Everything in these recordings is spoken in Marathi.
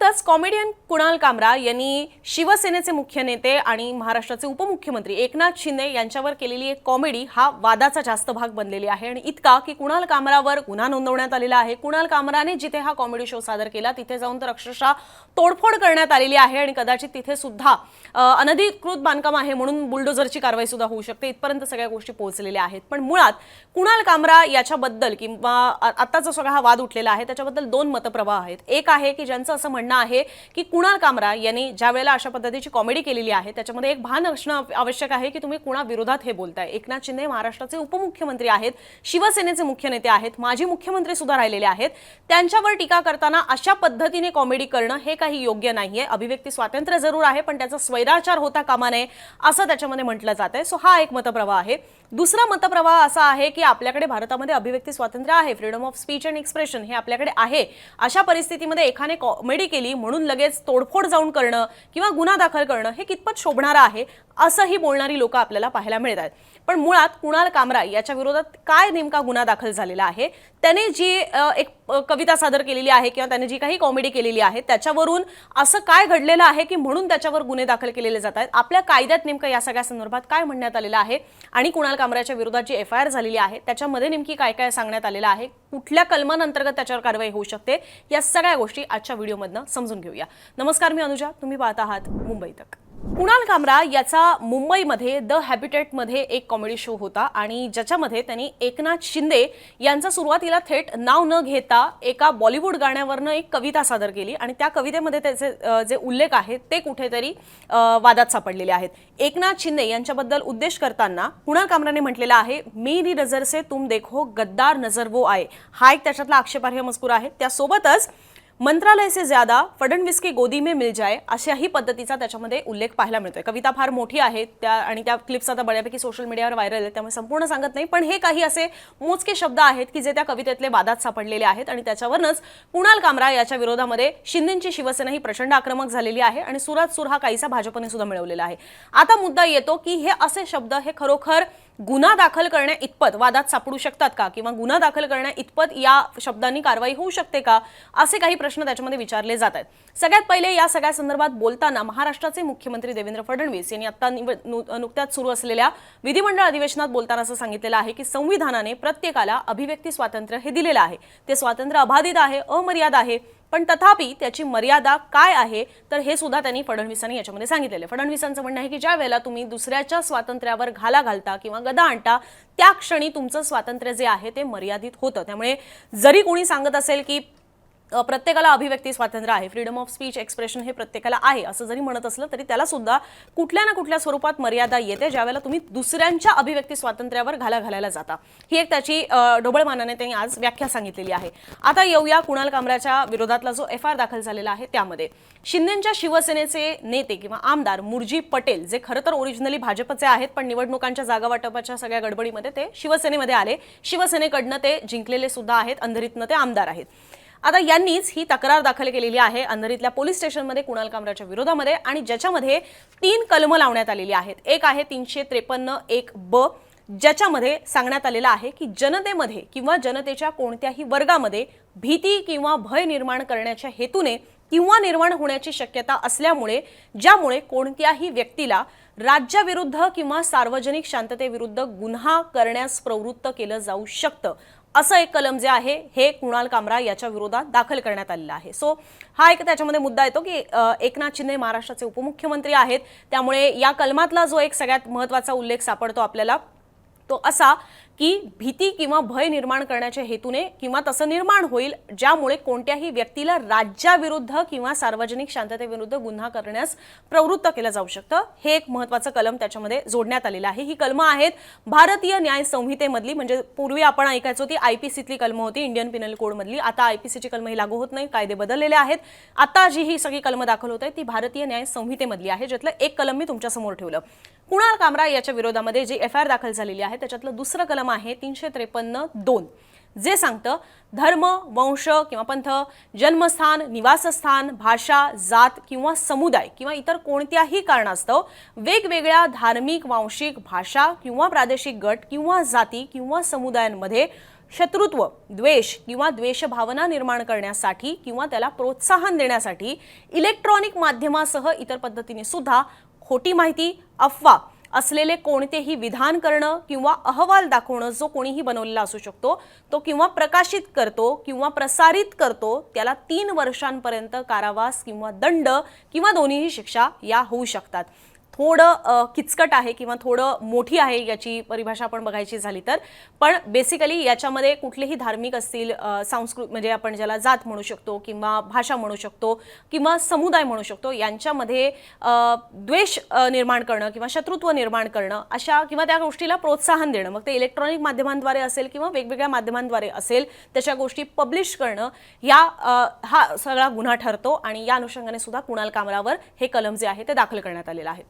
नुकताच कॉमेडियन कुणाल कामरा यांनी शिवसेनेचे मुख्य नेते आणि महाराष्ट्राचे उपमुख्यमंत्री एकनाथ शिंदे यांच्यावर केलेली एक कॉमेडी हा वादाचा जास्त भाग बनलेली आहे आणि इतका की कुणाल कामरावर गुन्हा नोंदवण्यात आलेला आहे। कुणाल कामराने जिथे हा कॉमेडी शो सादर केला तिथे जाऊन तर अक्षरशः तोडफोड करण्यात आलेली आहे आणि कदाचित तिथे सुद्धा अनधिकृत बांधकाम आहे म्हणून बुलडोझरची कारवाई सुद्धा होऊ शकते, इथपर्यंत सगळ्या गोष्टी पोहोचलेल्या आहेत। पण मुळात कुणाल कामरा याच्याबद्दल किंवा आता जो सगळा हा वाद उठलेला आहे त्याच्याबद्दल दोन मतप्रवाह आहेत। एक आहे की ज्यांचं असं म्हणणं आहे की कुणाल कामरा यांनी ज्या वेळेला अशा पद्धतीची कॉमेडी केलेली आहे त्याच्यामध्ये एक भान असणं आवश्यक आहे की तुम्ही कुणा विरोधात हे बोलताय। एकनाथ शिंदे महाराष्ट्राचे उपमुख्यमंत्री आहेत, शिवसेनेचे मुख्य नेते आहेत, माजी मुख्यमंत्री सुद्धा राहिलेले आहेत, त्यांच्यावर टीका करताना अशा पद्धतीने कॉमेडी करणं हे काही योग्य नाहीये। अभिव्यक्ती स्वातंत्र्य जरूर आहे पण त्याचा स्वैराचार होता कामा नये असं त्याच्यामध्ये म्हटलं जातंय। सो हा एक मतप्रवाह आहे। दुसरा मतप्रवाह असा आहे की आपल्याकडे भारतामध्ये अभिव्यक्ती स्वातंत्र्य आहे, freedom of speech and expression हे आपल्याकडे आहे। अशा परिस्थितीमध्ये एकाने कॉमेडी केली म्हणून लगेच तोडफोड जाऊन करणं किंवा गुन्हा दाखल करणं हे कितपत शोभणारं आहे असंही बोलणारी लोक आपल्याला पाहायला मिळतात। पण मुळात कुणाल कामरा याच्या विरोधात काय नेमका गुन्हा दाखल झालेला आहे, त्याने जी एक कविता सादर केलेली आहे किंवा त्याने जी काही कॉमेडी केलेली आहे त्याच्यावरून असं काय घडलेलं आहे की म्हणून त्याच्यावर गुन्हे दाखल केलेले जात आहेत, आपल्या कायद्यात नेमकं या सगळ्या संदर्भात काय म्हणण्यात आलेलं आहे आणि कुणाल कामराच्या विरोधात जी एफआयआर झालेली आहे त्याच्यामध्ये नेमकी काय काय सांगण्यात आलेलं आहे, कुठल्या कलमांतर्गत त्याच्यावर कारवाई होऊ शकते, या सगळ्या गोष्टी आजच्या व्हिडिओमधनं समजून घेऊया। नमस्कार, मी अनुजा, तुम्ही पाहत आहात मुंबई तक। कुणाल कामरा याचा मुंबईमध्ये द हॅबिटेटमध्ये एक कॉमेडी शो होता आणि ज्याच्यामध्ये त्यांनी एकनाथ शिंदे यांचा सुरुवातीला थेट नाव न घेता एका बॉलिवूड गाण्यावरनं एक कविता सादर केली आणि त्या कवितेमध्ये त्याचे जे उल्लेख आहेत ते कुठेतरी वादात सापडलेले आहेत। एकनाथ शिंदे यांच्याबद्दल उद्देश करताना कुणाल कामराने म्हटलेलं आहे, मेरी नजर से तुम देखो गद्दार नजर वो आए, हा एक त्याच्यातला आक्षेपार्ह मजकूर आहे। त्यासोबतच मंत्रालय से ज्यादा फडणवीस की गोदी में मिल जाए अशाही पद्धतीचा त्याच्यामध्ये उल्लेख पाहायला मिळतोय। कविता फार मोठी आहे त्या क्लिप्स आता बऱ्यापैकी सोशल मीडियावर व्हायरल आहेत, त्यामुळे संपूर्ण सांगत नाही, पण हे काही असे मोजके शब्द आहेत की जे त्या कवितेतले वादात सापडलेले आहेत आणि त्याच्यावरच कुणाल कामरा याच्या विरोधामध्ये शिंदेची शिवसेना ही प्रचंड आक्रमक झालेली आहे आणि सुरात सूर हा काहीसा भाजपने सुद्धा मिळवलेला आहे। आता मुद्दा येतो की हे असे शब्द हे खरोखर गुन्हा दाखल करण्या इतपत वादात सापडू शकतात का किंवा गुन्हा दाखल करण्या इतपत या शब्दांनी कारवाई होऊ शकते का, असे काही प्रश्न त्याच्यामध्ये विचारले जात आहेत। सगळ्यात पहिले या सगळ्या संदर्भात बोलताना महाराष्ट्राचे मुख्यमंत्री देवेंद्र फडणवीस यांनी आता नुकत्याच सुरू असलेल्या विधिमंडळ अधिवेशनात बोलताना असं सांगितलेलं आहे की संविधानाने प्रत्येकाला अभिव्यक्ती स्वातंत्र्य हे दिलेलं आहे, ते स्वातंत्र्य अबाधित आहे, अमर्याद आहे, पण तथापि त्याची मर्यादा काय आहे तर हे सुद्धा त्यांनी फडणवीसांनी याच्यामध्ये सांगितलेलं आहे। फडणवीसांचं म्हणणं आहे की ज्या वेळेला तुम्ही दुसऱ्याच्या स्वातंत्र्यावर घाला घालता किंवा गदा आणता त्या क्षणी तुमचं स्वातंत्र्य जे आहे ते मर्यादित होतं। त्यामुळे जरी कोणी सांगत असेल की प्रत्येकाला अभिव्यक्ती स्वातंत्र्य आहे, फ्रीडम ऑफ स्पीच एक्सप्रेशन हे प्रत्येकाला आहे असं जरी म्हणत असलं तरी त्याला सुद्धा कुठल्या ना कुठल्या स्वरूपात मर्यादा येते ज्यावेळेला तुम्ही दुसऱ्यांच्या अभिव्यक्ती स्वातंत्र्यावर घाला घालायला जाता। ही एक त्याची ढोबळमानाने त्यांनी आज व्याख्या सांगितलेली आहे। आता येऊया कुणाल कामराच्या विरोधातला जो एफआयआर दाखल झालेला आहे त्यामध्ये शिंदेच्या शिवसेनेचे नेते किंवा आमदार मुरजी पटेल, जे खरं तर ओरिजिनली भाजपचे आहेत पण निवडणुकांच्या जागा वाटपाच्या सगळ्या गडबडीमध्ये ते शिवसेनेमध्ये आले, शिवसेनेकडनं ते जिंकलेले सुद्धा आहेत, अंधेरीतनं ते आमदार आहेत। आता यांनीच ही तक्रार दाखल केलेली आहे अंधेरीतल्या पोलीस स्टेशनमध्ये कुणाल कामराच्या विरोधामध्ये आणि ज्याच्यामध्ये 3 कलमं लावण्यात आलेली आहेत। एक आहे 353(1)(ब), ज्याच्यामध्ये सांगण्यात आलेलं आहे की जनतेमध्ये किंवा जनतेच्या कोणत्याही वर्गामध्ये भीती किंवा भय निर्माण करण्याच्या हेतूने किंवा निर्माण होण्याची शक्यता असल्यामुळे ज्यामुळे कोणत्याही व्यक्तीला राज्याविरुद्ध किंवा सार्वजनिक शांततेविरुद्ध गुन्हा करण्यास प्रवृत्त केलं जाऊ शकतं असं एक कलम जे आहे हे कुणाल कामरा याच्या विरोधात दाखल करण्यात आलेला आहे। सो हा एक त्याच्यामध्ये मुद्दा येतो की एकनाथ शिंदे महाराष्ट्राचे उपमुख्यमंत्री आहेत, त्यामुळे या कलमातला जो एक सगळ्यात महत्त्वाचा उल्लेख सापडतो आपल्याला तो असा की भीती किंवा भय निर्माण करण्याच्या हेतूने किंवा तसं निर्माण होईल ज्यामुळे कोणत्याही व्यक्तीला राज्याविरुद्ध किंवा सार्वजनिक शांततेविरुद्ध गुन्हा करण्यास प्रवृत्त केलं जाऊ शकतं, हे एक महत्त्वाचं कलम त्याच्यामध्ये जोडण्यात आलेलं आहे। ही कलमं आहेत भारतीय न्याय संहितेमधली, म्हणजे पूर्वी आपण ऐकायचो ती आयपीसीतली कलमं होती, इंडियन पिनल कोडमधली, आता आयपीसीची कलमं ही लागू होत नाही, कायदे बदललेले आहेत। आता जी ही सगळी कलमं दाखल होत आहेत ती भारतीय न्याय संहितेमधली आहे, ज्यातलं एक कलम मी तुमच्या समोर ठेवलं। कुणाल कामरा याच्या विरोधामध्ये जी एफआयआर दाखल झालेली आहे त्याच्यातलं दुसरं कलम कलम आहे 353(2), जे सांगतं धर्म, वंश किंवा पंथ, जन्मस्थान, निवासस्थान, भाषा, जात किंवा समुदाय किंवा इतर कोणत्याही कारणास्तव वेगवेगळ्या धार्मिक, वांशिक, भाषा किंवा प्रादेशिक गट किंवा जाती किंवा समुदायांमध्ये शत्रुत्व, द्वेष किंवा द्वेषभावना निर्माण करण्यासाठी किंवा त्याला प्रोत्साहन देण्यासाठी इलेक्ट्रॉनिक माध्यमासह इतर पद्धतीने सुद्धा खोटी माहिती, अफवा असलेले कोणतेही विधान करणं किंवा अहवाल दाखवणं जो कोणीही बनवलेला असू शकतो तो किंवा प्रकाशित करतो किंवा प्रसारित करतो त्याला 3 वर्षांपर्यंत कारावास किंवा दंड किंवा दोन्हीही शिक्षा या होऊ शकतात। थोडं किचकट आहे किंवा थोडं मोठी आहे याची परिभाषा आपण बघायची झाली तर, पण बेसिकली याच्यामध्ये कुठलेही धार्मिक असतील, सांस्कृतिक म्हणजे आपण ज्याला जात म्हणू शकतो किंवा भाषा म्हणू शकतो किंवा समुदाय म्हणू शकतो, यांच्यामध्ये द्वेष निर्माण करणं किंवा शत्रुत्व निर्माण करणं अशा किंवा त्या गोष्टीला प्रोत्साहन देणं, मग ते इलेक्ट्रॉनिक माध्यमांद्वारे असेल किंवा वेगवेगळ्या माध्यमांद्वारे असेल, त्याच्या गोष्टी पब्लिश करणं हा सगळा गुन्हा ठरतो आणि या अनुषंगाने सुद्धा कुणाल कामरावर हे कलम जे आहे ते दाखल करण्यात आलेलं आहे।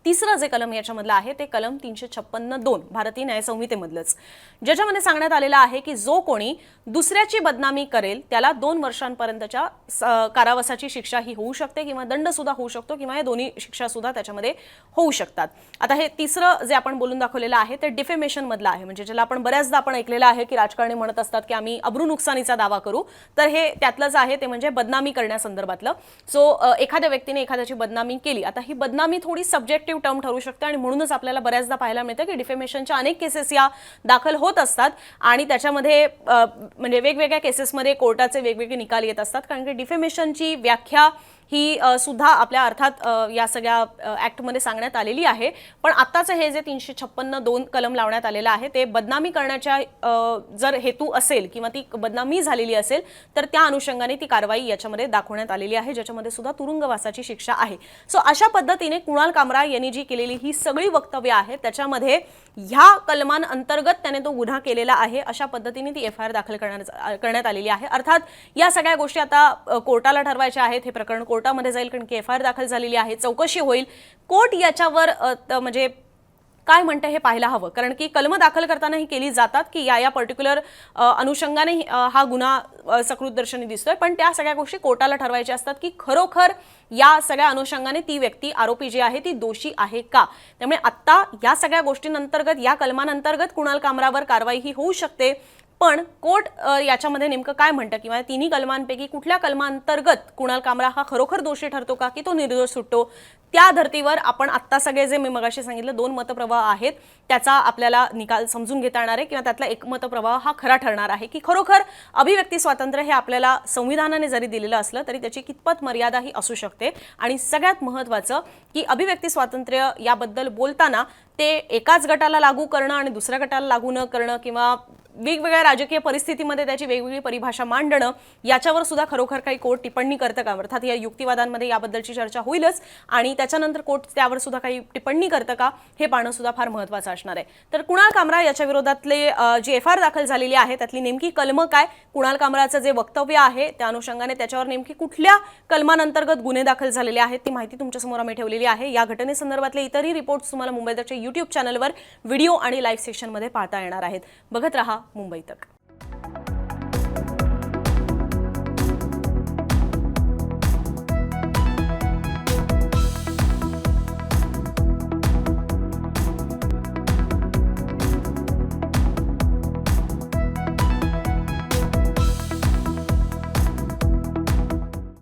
तिसरं जे कलम याच्यामधलं आहे ते कलम 356(2) भारतीय न्याय संहितेमधलंच, ज्याच्यामध्ये सांगण्यात आलेलं आहे की जो कोणी दुसऱ्याची बदनामी करेल त्याला 2 वर्षांपर्यंतच्या कारावासाची शिक्षा ही होऊ शकते किंवा दंड सुद्धा होऊ शकतो किंवा या दोन्ही शिक्षा सुद्धा त्याच्यामध्ये होऊ शकतात। आता हे तिसरं जे आपण बोलून दाखवलेलं आहे ते डिफेमेशन मधलं आहे, म्हणजे ज्याला आपण बऱ्याचदा आपण ऐकलेलं आहे की राजकारणी म्हणत असतात की आम्ही अब्रू नुकसानीचा दावा करू, तर हे त्यातलंच आहे, ते म्हणजे बदनामी करण्यासंदर्भातलं। सो एखाद्या व्यक्तीने एखाद्याची बदनामी केली, आता ही बदनामी थोडी सब्जेक्टिव्ह टर्म ठरू शकते आणि म्हणूनच आपल्याला बऱ्याचदा पाहायला मिळतं की डिफेमेशनच्या अनेक केसेस या दाखल होत असतात आणि त्याच्यामध्ये म्हणजे वेगवेगळ्या केसेसमध्ये कोर्टाचे वेगवेगळे निकाल येत असतात, कारण की डिफेमेशनची व्याख्या ही सुद्धा आपल्या अर्थात या सगळ्या ऍक्टमध्ये सांगण्यात आलेली आहे। पण आत्ताचं हे जे 356(2) कलम लावण्यात आलेलं आहे ते बदनामी करण्याच्या जर हेतू असेल किंवा ती बदनामी झालेली असेल तर त्या अनुषंगाने ती कारवाई याच्यामध्ये दाखवण्यात आलेली आहे, ज्याच्यामध्ये सुद्धा तुरुंगवासाची शिक्षा आहे। सो अशा पद्धतीने कुणाल कामरा यांनी जी केलेली ही सगळी वक्तव्य आहेत त्याच्यामध्ये ह्या कलमांअंतर्गत त्याने तो गुन्हा केलेला आहे अशा पद्धतीने ती FIR दाखल करण्यात आलेली आहे। अर्थात या सगळ्या गोष्टी आता कोर्टाला ठरवायच्या आहेत, हे प्रकरण कोर्टामध्ये जाईल कारण की FIR दाखल झालेली आहे, चौकशी होईल, कोर्ट याच्यावर म्हणजे काय म्हणते हे पाहायला हवं, कारण की कलम दाखल करताना ही केली जातात की या पर्टिक्युलर अनुषंगाने हा गुन्हा सकृतदर्शनी दिसतोय, पण त्या सगळ्या गोष्टी कोर्टाला ठरवायच्या असतात की खरोखर या सगळ्या अनुषंगाने ती व्यक्ती आरोपी जी आहे ती दोषी आहे का। त्यामुळे आता या सगळ्या गोष्टींअंतर्गत या कलमांअंतर्गत कुणाल कामरावर कारवाई ही होऊ शकते, पण कोर्ट याच्यामध्ये नेमकं काय म्हणतं किंवा तिन्ही कलमांपैकी कुठल्या कलमांतर्गत कुणाल कामरा हा खरोखर दोषी ठरतो का की तो निर्दोष सुटतो, त्या धर्तीवर आपण आत्ता सगळे जे मी मगाशी सांगितलं 2 मतप्रवाह आहेत त्याचा आपल्याला निकाल समजून घेता येणार आहे किंवा त्यातला एक मतप्रवाह हा खरा ठरणार आहे की खरोखर अभिव्यक्ती स्वातंत्र्य हे आपल्याला संविधानाने जरी दिलेलं असलं तरी त्याची कितपत मर्यादा ही असू शकते। आणि सगळ्यात महत्त्वाचं की अभिव्यक्ती स्वातंत्र्य याबद्दल बोलताना ते एकाच गटाला लागू करणं आणि दुसऱ्या गटाला लागू न करणं किंवा वेगवेगळ्या राजकीय परिस्थितीमध्ये त्याची वेगवेगळी परिभाषा मांडणं याच्यावर सुद्धा खरोखर काही कोर्ट टिप्पणी करतं का, अर्थात या युक्तिवादांमध्ये याबद्दलची चर्चा होईलच आणि त्याच्यानंतर कोर्ट त्यावर सुद्धा काही टिप्पणी करतं का हे पाहणं सुद्धा फार महत्त्वाचं असणार आहे। तर कुणाल कामरा याच्या विरोधातले जी FIR दाखल झालेली आहे त्यातली नेमकी कलम काय, कुणाल कामराचं जे वक्तव्य आहे त्या अनुषंगाने त्याच्यावर नेमकी कुठल्या कलमांअंतर्गत गुन्हे दाखल झालेले आहेत ती माहिती तुमच्यासमोर आम्ही ठेवलेली आहे। या घटनेसंदर्भातले इतरही रिपोर्ट्स तुम्हाला मुंबई तकच्या YouTube चॅनलवर व्हिडिओ आणि लाईव्ह सेक्शनमध्ये पाहता येणार आहेत। बघत रहा मुंबई तक।